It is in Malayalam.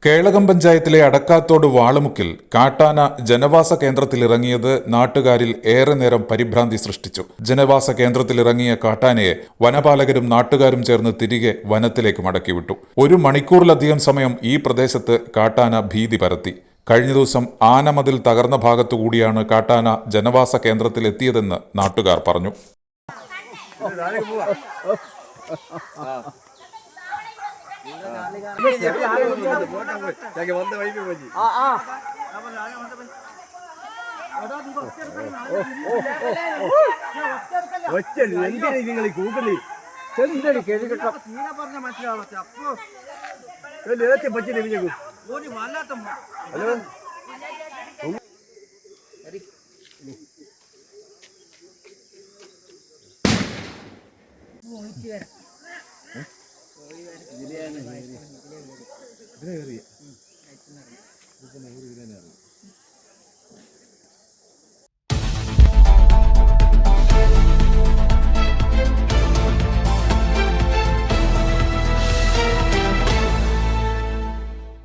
കേളകം പഞ്ചായത്തിലെ അടക്കാത്തോട് വാളുമുക്കിൽ കാട്ടാന ജനവാസ കേന്ദ്രത്തിലിറങ്ങിയത് നാട്ടുകാരിൽ ഏറെ നേരം പരിഭ്രാന്തി സൃഷ്ടിച്ചു. ജനവാസ കേന്ദ്രത്തിലിറങ്ങിയ കാട്ടാനയെ വനപാലകരും നാട്ടുകാരും ചേർന്ന് തിരികെ വനത്തിലേക്ക് മടക്കിവിട്ടു. 1 മണിക്കൂറിലധികം സമയം ഈ പ്രദേശത്ത് കാട്ടാന ഭീതി പരത്തി. കഴിഞ്ഞ ദിവസം ആനമതിൽ തകർന്ന ഭാഗത്തുകൂടിയാണ് കാട്ടാന ജനവാസ കേന്ദ്രത്തിലെത്തിയതെന്ന് നാട്ടുകാർ പറഞ്ഞു. നിങ്ങൾ കൂട്ടലി പറഞ്ഞ മനസ്സിലാവും. ഹലോ ഇതിനെ